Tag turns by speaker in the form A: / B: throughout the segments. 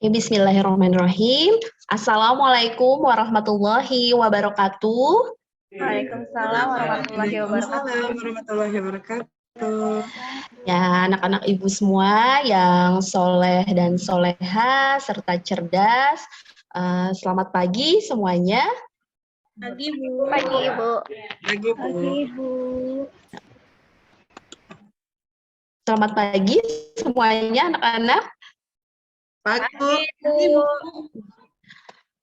A: Bismillahirrahmanirrahim. Assalamualaikum warahmatullahi wabarakatuh.
B: Waalaikumsalam warahmatullahi wabarakatuh.
C: Waalaikumsalam warahmatullahi wabarakatuh.
A: Ya, anak-anak ibu semua yang soleh dan soleha serta cerdas. Selamat pagi semuanya.
C: Pagi, Bu.
B: Pagi, Ibu.
C: Pagi, Bu.
B: Pagi, Bu.
A: Selamat pagi semuanya anak-anak.
C: Pagi, Bu.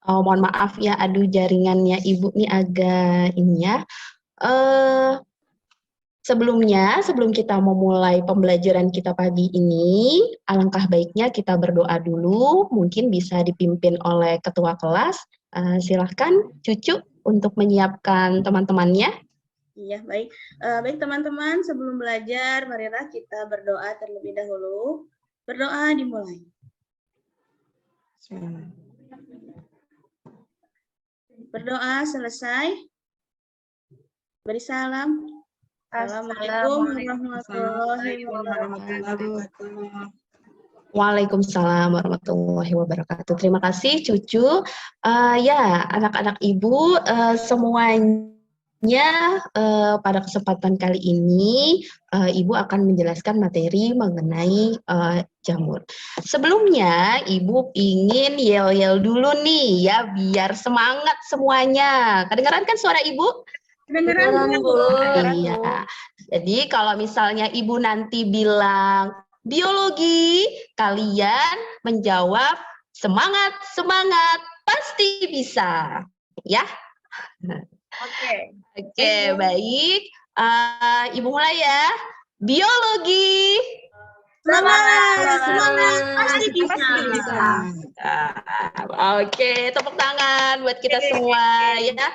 A: Oh, mohon maaf ya, aduh jaringannya ibu nih agak ini ya. Sebelum kita memulai pembelajaran kita pagi ini, alangkah baiknya kita berdoa dulu, mungkin bisa dipimpin oleh ketua kelas. Silahkan Cucu untuk menyiapkan teman-temannya.
D: Iya, baik. Baik teman-teman, sebelum belajar, marilah kita berdoa terlebih dahulu. Berdoa dimulai. Berdoa selesai. Beri salam. Assalamualaikum warahmatullahi wabarakatuh.
A: Waalaikumsalam warahmatullahi wabarakatuh. Terima kasih Cucu. Ya, anak-anak ibu semuanya pada kesempatan kali ini ibu akan menjelaskan materi mengenai jamur. Sebelumnya ibu ingin yel-yel dulu nih ya biar semangat semuanya. Kedengaran kan suara ibu?
D: Kedengeran, Bu.
A: Iya. Jadi kalau misalnya ibu nanti bilang biologi, kalian menjawab semangat, semangat, pasti bisa. Ya. Oke, baik. Ibu mulai ya. Biologi.
D: Semangat, pasti bisa.
A: Oke, tepuk tangan buat kita semua ya.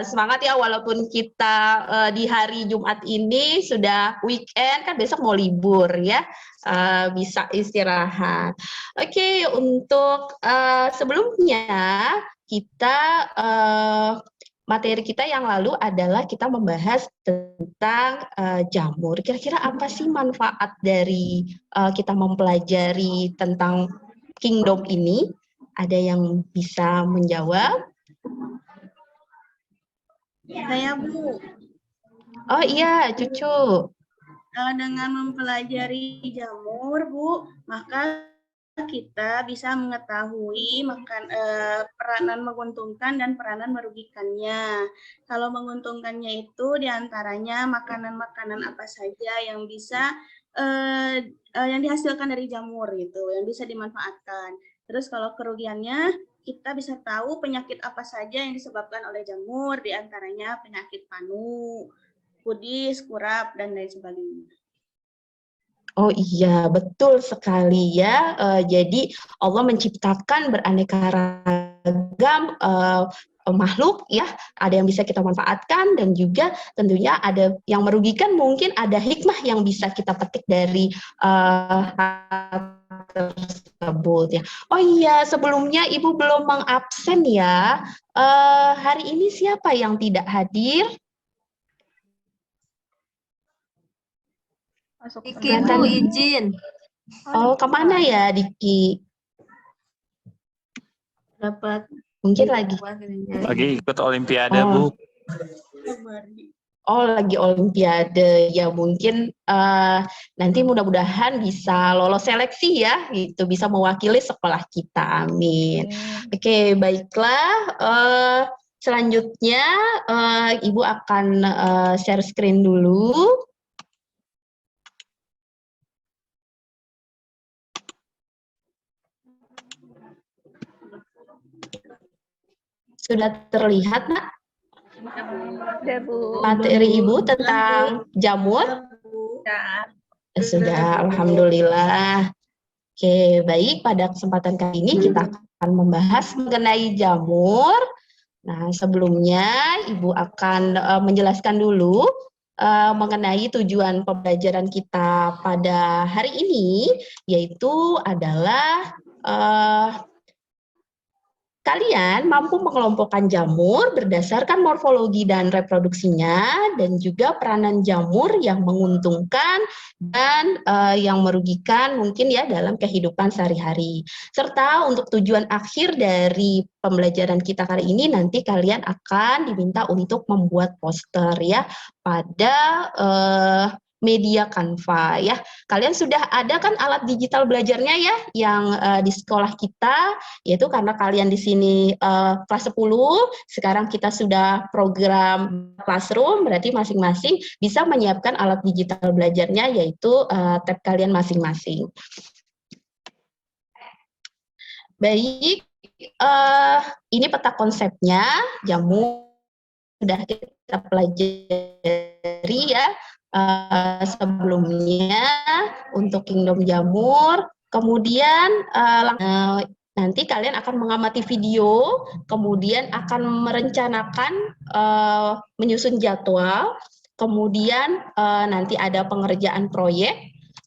A: Semangat ya, walaupun kita di hari Jumat ini sudah weekend, kan besok mau libur ya, bisa istirahat. Oke, untuk sebelumnya kita materi kita yang lalu adalah kita membahas tentang jamur. Kira-kira apa sih manfaat dari kita mempelajari tentang kingdom ini? Ada yang bisa menjawab?
D: Saya, Bu.
A: Oh iya, Cucu.
D: Dengan mempelajari jamur, Bu, maka kita bisa mengetahui peranan menguntungkan dan peranan merugikannya. Kalau menguntungkannya itu diantaranya makanan-makanan apa saja yang bisa yang dihasilkan dari jamur gitu, yang bisa dimanfaatkan. Terus kalau kerugiannya, kita bisa tahu penyakit apa saja yang disebabkan oleh jamur, diantaranya penyakit panu, kudis, kurap, dan lain sebagainya.
A: Oh iya, betul sekali ya. Jadi Allah menciptakan beraneka ragam makhluk ya. Ada yang bisa kita manfaatkan dan juga tentunya ada yang merugikan. Mungkin ada hikmah yang bisa kita petik dari tersebut ya. Oh iya, sebelumnya Ibu belum mengabsen ya. Hari ini siapa yang tidak hadir?
B: Diki, Bu, izin.
A: Oh, kemana ya Diki?
B: Dapat.
A: Mungkin lagi.
E: Lagi ikut Olimpiade, Bu.
A: Oh, lagi Olimpiade. Ya mungkin nanti mudah-mudahan bisa lolos seleksi ya, gitu, bisa mewakili sekolah kita. Amin. Oke, baiklah. Selanjutnya Ibu akan share screen dulu. Sudah terlihat, Nak? Materi Ibu tentang jamur? Sudah, alhamdulillah. Oke, baik. Pada kesempatan kali ini kita akan membahas mengenai jamur. Nah, sebelumnya Ibu akan menjelaskan dulu mengenai tujuan pembelajaran kita pada hari ini, yaitu adalah kalian mampu mengelompokkan jamur berdasarkan morfologi dan reproduksinya, dan juga peranan jamur yang menguntungkan dan yang merugikan mungkin ya dalam kehidupan sehari-hari. Serta untuk tujuan akhir dari pembelajaran kita kali ini, nanti kalian akan diminta untuk membuat poster ya pada media Canva ya. Kalian sudah ada kan alat digital belajarnya ya yang di sekolah kita, yaitu karena kalian di sini kelas 10, sekarang kita sudah program classroom, berarti masing-masing bisa menyiapkan alat digital belajarnya, yaitu tab kalian masing-masing. Baik, ini peta konsepnya, jamur sudah kita pelajari ya sebelumnya untuk kingdom jamur. Kemudian nanti kalian akan mengamati video, kemudian akan merencanakan menyusun jadwal, kemudian nanti ada pengerjaan proyek,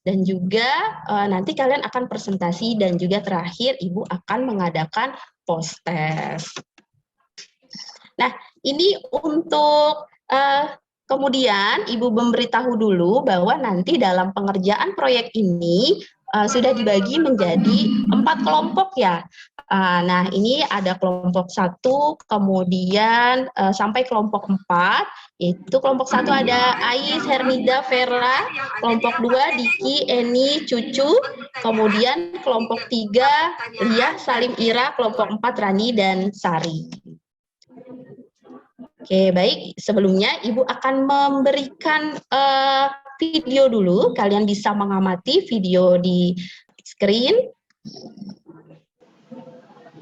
A: dan juga nanti kalian akan presentasi, dan juga terakhir Ibu akan mengadakan post-test. Nah, ini untuk kemudian Ibu memberitahu dulu bahwa nanti dalam pengerjaan proyek ini sudah dibagi menjadi 4 kelompok ya. Nah, ini ada kelompok 1, kemudian sampai kelompok 4, yaitu kelompok 1 ada Ais, Hernida, Vera, kelompok 2 Diki, Eni, Cucu, kemudian kelompok 3 Lia, Salim, Ira, kelompok 4 Rani dan Sari. Oke, baik. Sebelumnya Ibu akan memberikan video dulu. Kalian bisa mengamati video di screen.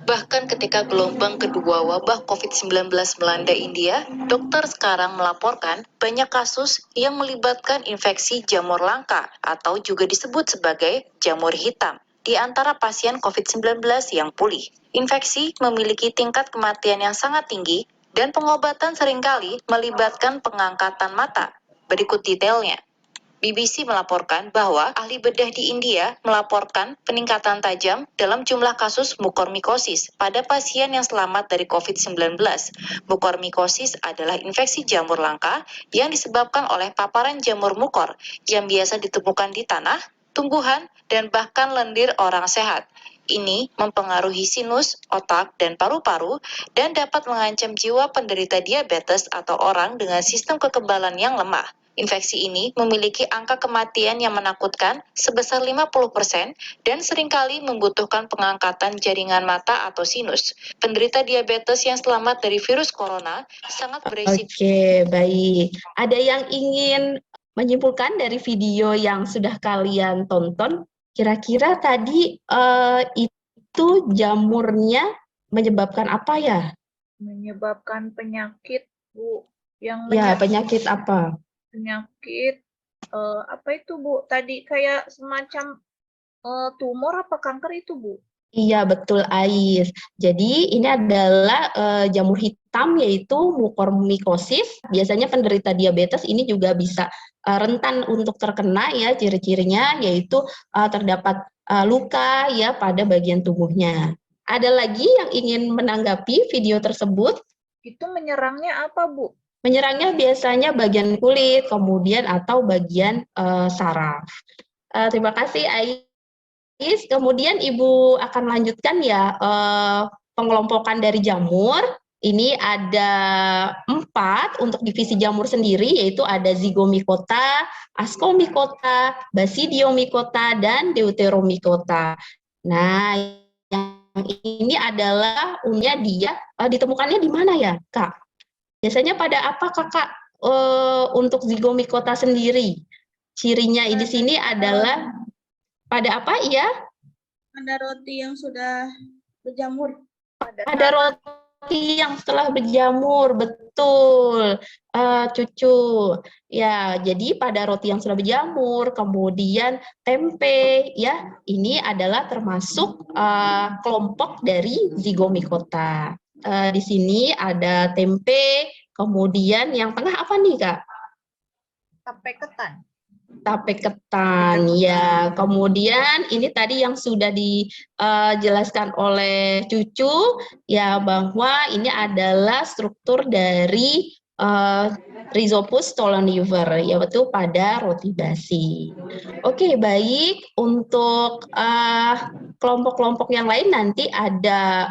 F: Bahkan ketika gelombang kedua wabah COVID-19 melanda India, dokter sekarang melaporkan banyak kasus yang melibatkan infeksi jamur langka atau juga disebut sebagai jamur hitam di antara pasien COVID-19 yang pulih. Infeksi memiliki tingkat kematian yang sangat tinggi dan pengobatan seringkali melibatkan pengangkatan mata. Berikut detailnya. BBC melaporkan bahwa ahli bedah di India melaporkan peningkatan tajam dalam jumlah kasus mukormikosis pada pasien yang selamat dari COVID-19. Mukormikosis adalah infeksi jamur langka yang disebabkan oleh paparan jamur mukor yang biasa ditemukan di tanah, tumbuhan, dan bahkan lendir orang sehat. Ini mempengaruhi sinus, otak, dan paru-paru dan dapat mengancam jiwa penderita diabetes atau orang dengan sistem kekebalan yang lemah. Infeksi ini memiliki angka kematian yang menakutkan sebesar 50% dan seringkali membutuhkan pengangkatan jaringan mata atau sinus. Penderita diabetes yang selamat dari virus corona sangat berisiko.
A: Oke, baik. Ada yang ingin menyimpulkan dari video yang sudah kalian tonton? Kira-kira tadi itu jamurnya menyebabkan apa ya?
B: Menyebabkan penyakit, Bu. Yang
A: Ya, penyakit apa?
B: penyakit apa itu, Bu? Tadi kayak semacam tumor apa kanker itu, Bu?
A: Iya, betul, Ais. Jadi ini adalah jamur hitam, yaitu mukormikosis. Biasanya penderita diabetes ini juga bisa rentan untuk terkena ya, ciri-cirinya yaitu terdapat luka ya pada bagian tubuhnya. Ada lagi yang ingin menanggapi video tersebut?
B: Itu menyerangnya apa, Bu?
A: Menyerangnya biasanya bagian kulit, kemudian atau bagian saraf. Terima kasih, Ais. Kemudian Ibu akan lanjutkan ya pengelompokan dari jamur. Ini ada 4 untuk divisi jamur sendiri, yaitu ada zygomicota, ascomicota, basidiomycota, dan deuteromycota. Nah, yang ini adalah umumnya dia ditemukannya di mana ya, Kak? Biasanya pada apa, Kakak, untuk zygomicota sendiri? Cirinya di sini adalah pada apa, iya?
D: Ada roti yang sudah berjamur.
A: Ada roti yang setelah berjamur, betul, Cucu. Ya, jadi pada roti yang sudah berjamur, kemudian tempe, ya, ini adalah termasuk kelompok dari zygomicota. Di sini ada tempe, kemudian yang tengah apa nih, Kak?
B: Tape ketan.
A: Tape ketan, ya. Kemudian ini tadi yang sudah dijelaskan oleh Cucu, ya, bahwa ini adalah struktur dari Rhizopus stolonifer, yaitu pada roti basi. Oke, baik. Untuk kelompok-kelompok yang lain nanti ada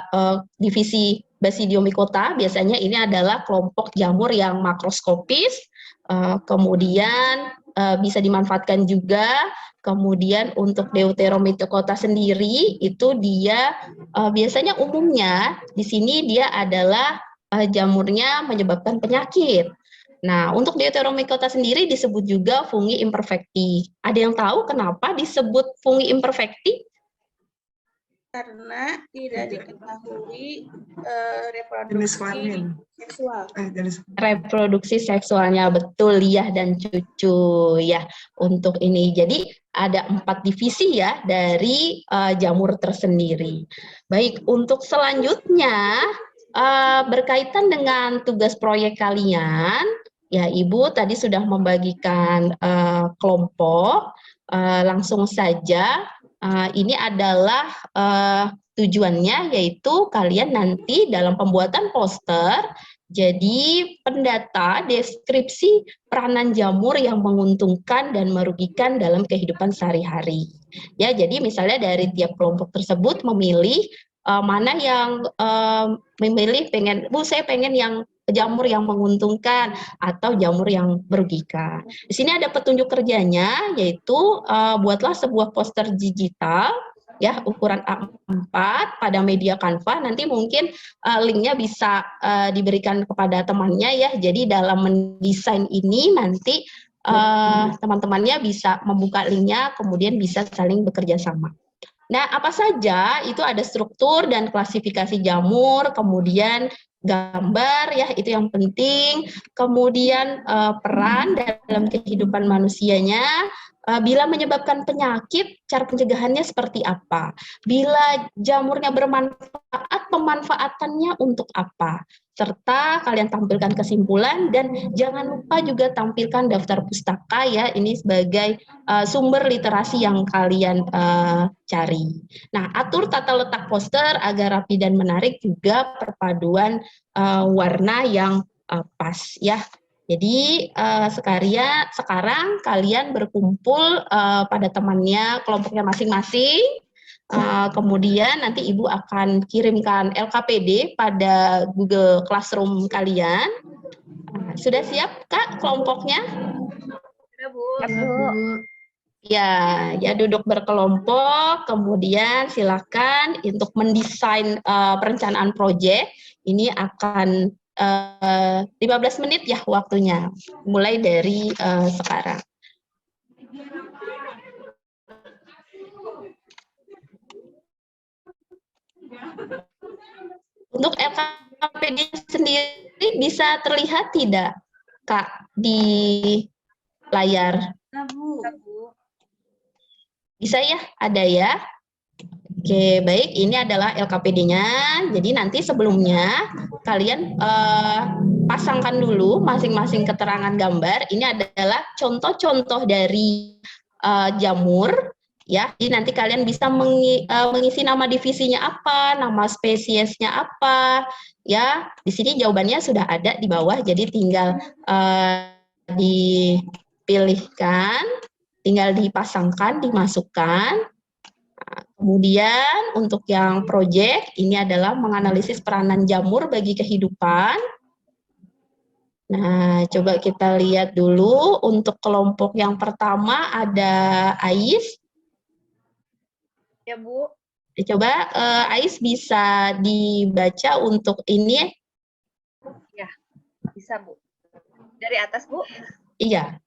A: divisi Basidiomycota. Biasanya ini adalah kelompok jamur yang makroskopis. Kemudian bisa dimanfaatkan juga. Kemudian untuk Deuteromycota sendiri itu dia biasanya umumnya di sini dia adalah jamurnya menyebabkan penyakit. Nah, untuk Deuteromycota sendiri disebut juga fungi imperfecti. Ada yang tahu kenapa disebut fungi imperfecti?
D: Karena tidak diketahui
C: Jenis
D: reproduksi
C: kelamin.
D: seksual.
A: Reproduksi seksualnya, betul ya, dan Cucu ya untuk ini. Jadi ada 4 divisi ya dari jamur tersendiri. Baik, untuk selanjutnya berkaitan dengan tugas proyek kalian, ya Ibu tadi sudah membagikan kelompok. Langsung saja ini adalah tujuannya, yaitu kalian nanti dalam pembuatan poster jadi pendata deskripsi peranan jamur yang menguntungkan dan merugikan dalam kehidupan sehari-hari. Ya, jadi misalnya dari tiap kelompok tersebut memilih mana yang memilih saya pengen yang jamur yang menguntungkan atau jamur yang merugikan. Di sini ada petunjuk kerjanya, yaitu buatlah sebuah poster digital ya ukuran A4 pada media Canva. Nanti mungkin linknya bisa diberikan kepada temannya ya. Jadi dalam mendesain ini nanti teman-temannya bisa membuka linknya, kemudian bisa saling bekerja sama. Nah, apa saja itu ada struktur dan klasifikasi jamur, kemudian gambar ya, itu yang penting, kemudian peran dalam kehidupan manusianya, bila menyebabkan penyakit, cara pencegahannya seperti apa, bila jamurnya bermanfaat, pemanfaatannya untuk apa, serta kalian tampilkan kesimpulan, dan jangan lupa juga tampilkan daftar pustaka ya, ini sebagai sumber literasi yang kalian cari. Nah, atur tata letak poster agar rapi dan menarik, juga perpaduan warna yang pas ya. Jadi sekarang kalian berkumpul pada temannya, kelompoknya masing-masing. Kemudian nanti Ibu akan kirimkan LKPD pada Google Classroom kalian. Sudah siap Kak kelompoknya?
B: Sudah, Bu.
A: Ya duduk berkelompok, kemudian silakan untuk mendesain perencanaan proyek. Ini akan 15 menit ya waktunya, mulai dari sekarang. Untuk LKPD sendiri bisa terlihat tidak, Kak, di layar?
D: Nah, Bu.
A: Bisa ya? Ada ya? Oke, baik. Ini adalah LKPD-nya. Jadi nanti sebelumnya kalian pasangkan dulu masing-masing keterangan gambar. Ini adalah contoh-contoh dari jamur. Ya, jadi nanti kalian bisa mengisi nama divisinya apa, nama spesiesnya apa. Ya, di sini jawabannya sudah ada di bawah. Jadi tinggal dipilihkan, tinggal dipasangkan, dimasukkan. Kemudian untuk yang proyek ini adalah menganalisis peranan jamur bagi kehidupan. Nah, coba kita lihat dulu untuk kelompok yang pertama ada Ais.
B: Ya, Bu.
A: Coba Ais bisa dibaca untuk ini.
B: Ya, bisa, Bu. Dari atas, Bu?
A: Iya.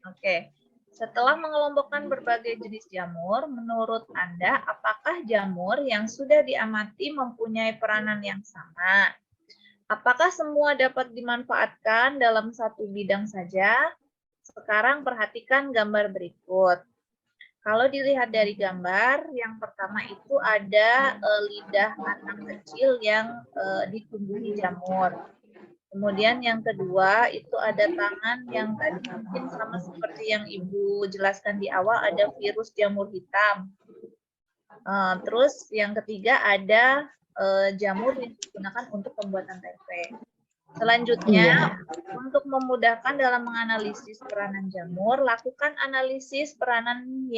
B: Oke. Setelah mengelompokkan berbagai jenis jamur, menurut Anda, apakah jamur yang sudah diamati mempunyai peranan yang sama? Apakah semua dapat dimanfaatkan dalam satu bidang saja? Sekarang perhatikan gambar berikut. Kalau dilihat dari gambar, yang pertama itu ada lidah anak kecil yang ditumbuhi jamur. Kemudian yang kedua itu ada tangan yang tadi mungkin sama seperti yang Ibu jelaskan di awal, ada virus jamur hitam. Terus yang ketiga ada jamur yang digunakan untuk pembuatan tempe. Selanjutnya, untuk memudahkan dalam menganalisis peranan jamur, lakukan analisis peranan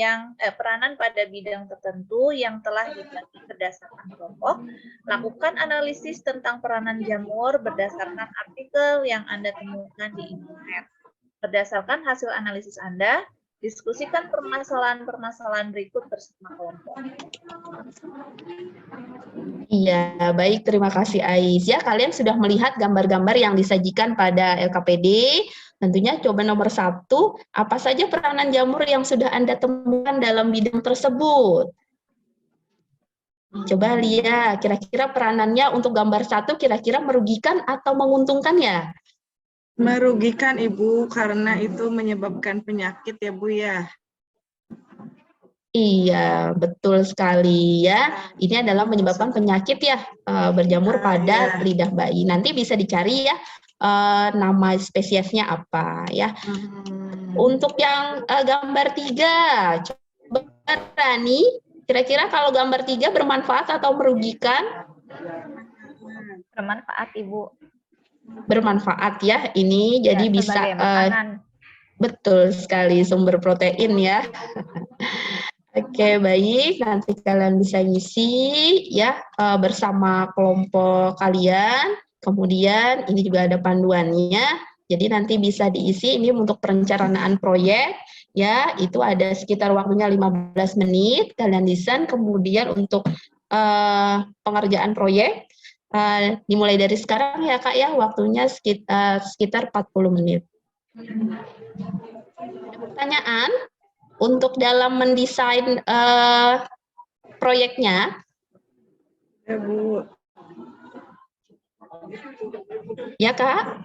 B: pada bidang tertentu yang telah dibagi berdasarkan kelompok. Lakukan analisis tentang peranan jamur berdasarkan artikel yang Anda temukan di internet. Berdasarkan hasil analisis Anda, diskusikan permasalahan-permasalahan berikut bersama kelompok.
A: Iya, baik. Terima kasih, Ais. Ya, kalian sudah melihat gambar-gambar yang disajikan pada LKPD. Tentunya coba nomor 1, apa saja peranan jamur yang sudah Anda temukan dalam bidang tersebut? Coba lihat, kira-kira peranannya untuk gambar 1 kira-kira merugikan atau menguntungkan ya?
C: Merugikan Ibu karena itu menyebabkan penyakit ya Bu ya.
A: Iya, betul sekali ya. Ini adalah menyebabkan penyakit ya, berjamur pada lidah bayi. Nanti bisa dicari ya nama spesiesnya apa ya. Untuk yang gambar 3, coba Rani, kira-kira kalau gambar 3 bermanfaat atau merugikan?
B: Bermanfaat, Ibu.
A: Bermanfaat ya, ini jadi bisa
B: sebagai makanan.
A: betul sekali, sumber protein ya. Oke, baik, nanti kalian bisa ngisi ya bersama kelompok kalian. Kemudian ini juga ada panduannya, jadi nanti bisa diisi ini untuk perencanaan proyek ya, itu ada sekitar waktunya 15 menit kalian desain. Kemudian untuk pengerjaan proyek dimulai dari sekarang ya Kak ya, waktunya sekitar 40 menit. Ada pertanyaan untuk dalam mendesain proyeknya?
C: Ya Bu.
A: Ya Kak?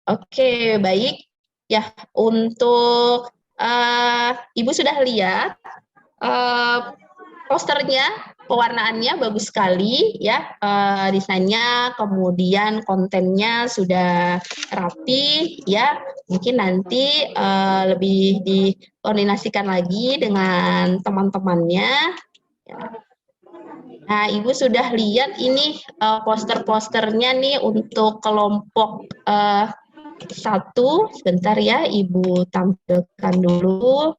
A: Oke, baik. Ya, untuk Ibu sudah lihat posternya, pewarnaannya bagus sekali ya, desainnya, kemudian kontennya sudah rapi ya. Mungkin nanti lebih dikoordinasikan lagi dengan teman-temannya. Ya. Nah, Ibu sudah lihat ini poster-posternya nih untuk kelompok 1. Sebentar ya, Ibu tampilkan dulu.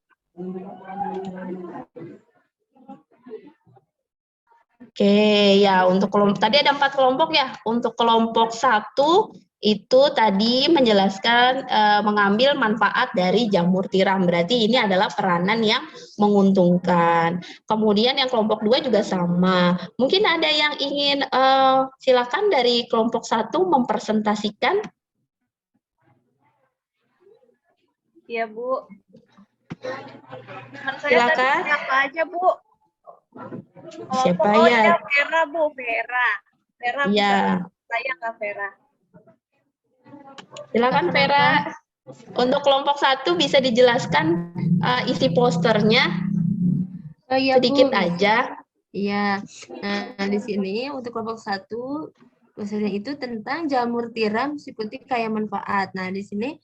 A: Oke, ya untuk kelompok tadi ada 4 kelompok ya. Untuk kelompok 1 itu tadi menjelaskan mengambil manfaat dari jamur tiram. Berarti ini adalah peranan yang menguntungkan. Kemudian yang kelompok 2 juga sama. Mungkin ada yang ingin silakan dari kelompok 1 mempresentasikan.
B: Iya, Bu. Teman saya
A: Silakan.
B: tadi siapa aja, Bu?
A: Siapa
B: Oh,
A: ya?
B: Vera, Bu. Vera. Vera,
A: Iya.
B: saya Kak Vera.
A: Silakan Vera. Untuk kelompok 1 bisa dijelaskan isi posternya sedikit
G: Bu.
A: aja.
G: Iya. Nah, di sini untuk kelompok 1 posternya itu tentang jamur tiram si putih kaya manfaat. Nah, di sini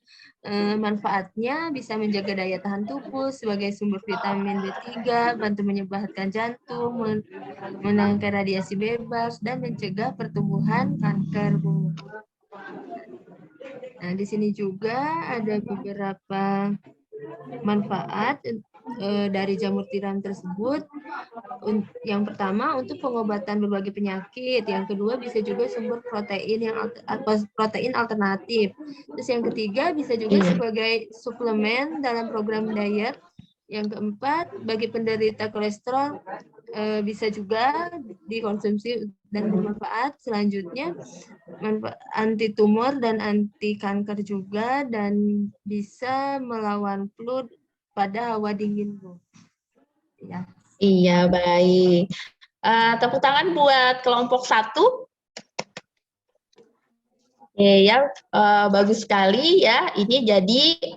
G: manfaatnya bisa menjaga daya tahan tubuh sebagai sumber vitamin B3, bantu menyembuhkan jantung, menangkal radiasi bebas, dan mencegah pertumbuhan kanker, Bu. Nah, di sini juga ada beberapa manfaat dari jamur tiram tersebut. Yang pertama untuk pengobatan berbagai penyakit, yang kedua bisa juga sumber protein protein alternatif. Terus yang ketiga bisa juga sebagai suplemen dalam program diet. Yang keempat bagi penderita kolesterol bisa juga dikonsumsi dan bermanfaat. Selanjutnya anti tumor dan anti kanker juga, dan bisa melawan flu pada hawa dingin, Bu. Ya.
A: Iya, baik. Tepuk tangan buat kelompok 1. Oke ya, bagus sekali ya. Ini jadi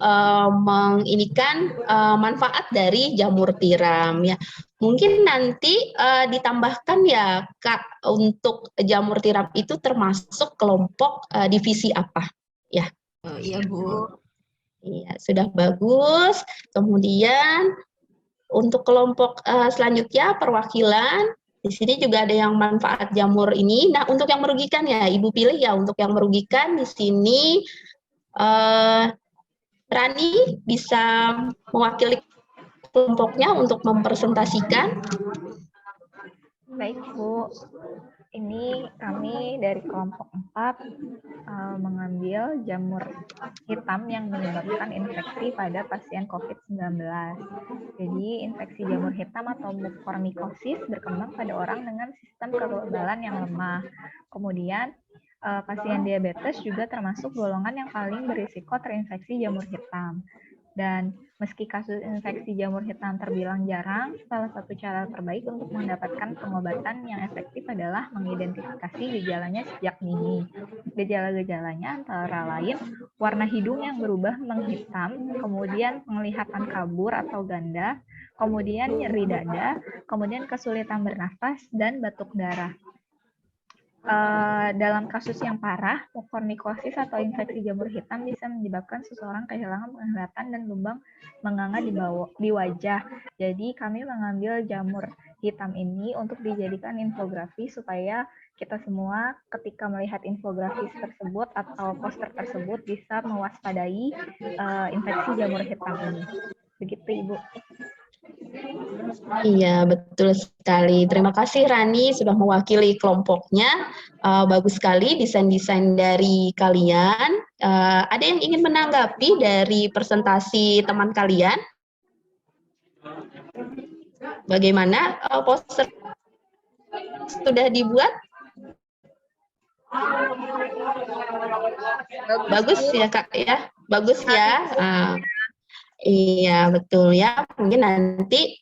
A: menginikan manfaat dari jamur tiram ya. Mungkin nanti ditambahkan ya Kak, untuk jamur tiram itu termasuk kelompok divisi apa? Ya.
G: Oh, iya Bu.
A: Iya, sudah bagus. Kemudian untuk kelompok selanjutnya perwakilan. Di sini juga ada yang manfaat jamur ini. Nah, untuk yang merugikan ya, Ibu pilih ya untuk yang merugikan di sini. Rani bisa mewakili kelompoknya untuk mempresentasikan.
B: Baik, Bu. Ini kami dari kelompok 4 mengambil jamur hitam yang menyebabkan infeksi pada pasien COVID-19. Jadi, infeksi jamur hitam atau mukormikosis berkembang pada orang dengan sistem kekebalan yang lemah. Kemudian, pasien diabetes juga termasuk golongan yang paling berisiko terinfeksi jamur hitam. Dan meski kasus infeksi jamur hitam terbilang jarang, salah satu cara terbaik untuk mendapatkan pengobatan yang efektif adalah mengidentifikasi gejalanya sejak dini. Gejala-gejalanya antara lain warna hidung yang berubah menghitam, kemudian penglihatan kabur atau ganda, kemudian nyeri dada, kemudian kesulitan bernafas, dan batuk darah. Dalam kasus yang parah, mukormikosis atau infeksi jamur hitam bisa menyebabkan seseorang kehilangan penglihatan dan lubang menganga di wajah. Jadi kami mengambil jamur hitam ini untuk dijadikan infografi supaya kita semua ketika melihat infografis tersebut atau poster tersebut bisa mewaspadai infeksi jamur hitam ini. Begitu, Ibu.
A: Iya, betul sekali. Terima kasih Rani sudah mewakili kelompoknya. Bagus sekali desain-desain dari kalian. Ada yang ingin menanggapi dari presentasi teman kalian? Bagaimana poster sudah dibuat? Bagus ya Kak ya? Bagus ya? Iya, betul ya. Mungkin nanti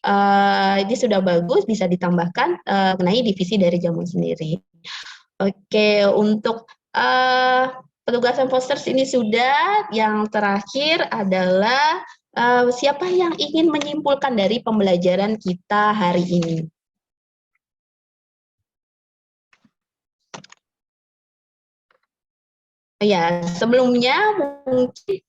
A: ini sudah bagus, bisa ditambahkan mengenai divisi dari jamur sendiri. Oke, untuk petugasan posters ini sudah. Yang terakhir adalah siapa yang ingin menyimpulkan dari pembelajaran kita hari ini? Ya, sebelumnya mungkin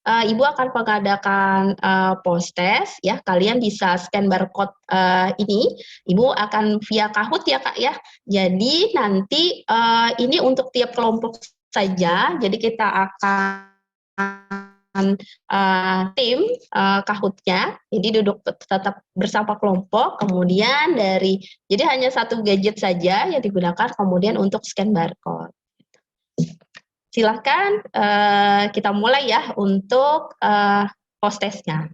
A: Ibu akan mengadakan post-test ya. Kalian bisa scan barcode ini. Ibu akan via Kahoot ya Kak ya. Jadi nanti ini untuk tiap kelompok saja. Jadi kita akan tim Kahoot-nya. Jadi duduk tetap bersama kelompok. Kemudian jadi hanya satu gadget saja yang digunakan kemudian untuk scan barcode. Silahkan kita mulai ya untuk post-testnya.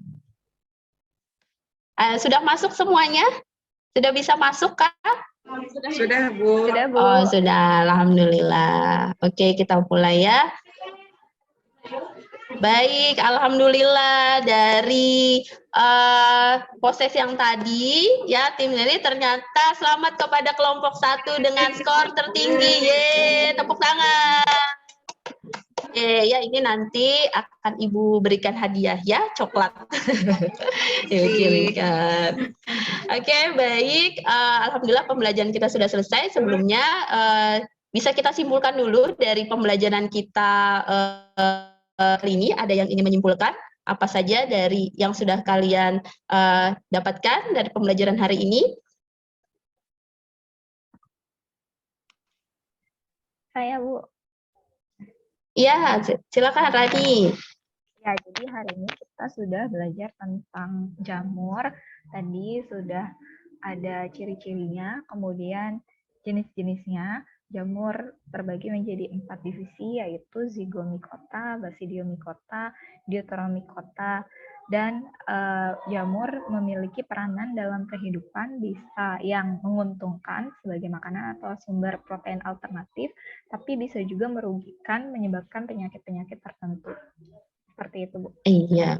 A: Sudah masuk semuanya? Sudah bisa masuk, Kak?
C: Sudah, Bu.
B: Sudah, Bu.
A: Oh, sudah. Alhamdulillah. Oke, kita mulai ya. Baik, alhamdulillah dari proses yang tadi ya tim ini ternyata selamat kepada kelompok 1 dengan skor tertinggi. Yeay, tepuk tangan. Ya ini nanti akan Ibu berikan hadiah ya, coklat. Oke, baik. Alhamdulillah pembelajaran kita sudah selesai. Sebelumnya bisa kita simpulkan dulu dari pembelajaran kita hari ini. Ada yang ingin menyimpulkan apa saja dari yang sudah kalian dapatkan dari pembelajaran hari ini?
B: Saya, Bu.
A: Iya, silakan Rani.
B: Ya, jadi hari ini kita sudah belajar tentang jamur. Tadi sudah ada ciri-cirinya, kemudian jenis-jenisnya. Jamur terbagi menjadi 4 divisi, yaitu Zygomicota, Basidiomycota, Deuteromycota, dan jamur memiliki peranan dalam kehidupan, bisa yang menguntungkan sebagai makanan atau sumber protein alternatif, tapi bisa juga merugikan, menyebabkan penyakit-penyakit tertentu. Seperti itu, Bu.
A: Iya.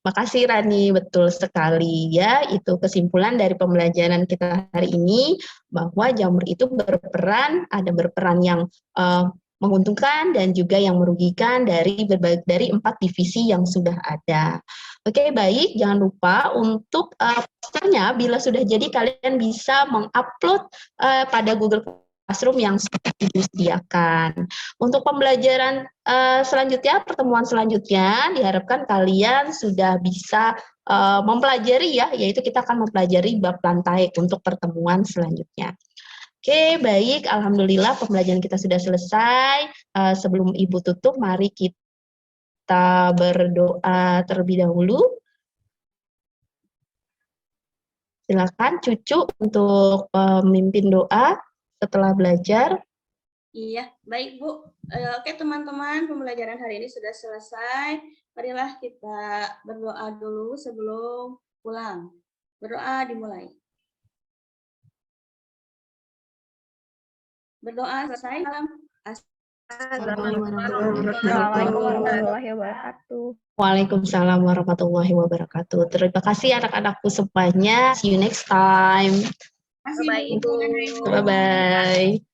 A: Makasih Rani, betul sekali ya. Itu kesimpulan dari pembelajaran kita hari ini bahwa jamur itu berperan yang menguntungkan dan juga yang merugikan dari 4 divisi yang sudah ada. Oke, baik, jangan lupa untuk posternya bila sudah jadi kalian bisa mengupload pada Google Classroom yang sudah disediakan. Untuk pembelajaran selanjutnya, pertemuan selanjutnya diharapkan kalian sudah bisa mempelajari ya, yaitu kita akan mempelajari bab lantai untuk pertemuan selanjutnya. Oke, baik. Alhamdulillah pembelajaran kita sudah selesai. Sebelum Ibu tutup, mari kita berdoa terlebih dahulu. Silakan Cucu untuk memimpin doa setelah belajar.
D: Iya, baik Bu. Oke teman-teman, pembelajaran hari ini sudah selesai. Marilah kita berdoa dulu sebelum pulang. Berdoa dimulai. Berdoa selesai.
B: Assalamualaikum warahmatullahi wabarakatuh.
A: Waalaikumsalam warahmatullahi wabarakatuh. Terima kasih anak-anakku semuanya. See you next time.
D: Terima kasih,
B: Bye-bye, Ibu.
A: Bye-bye.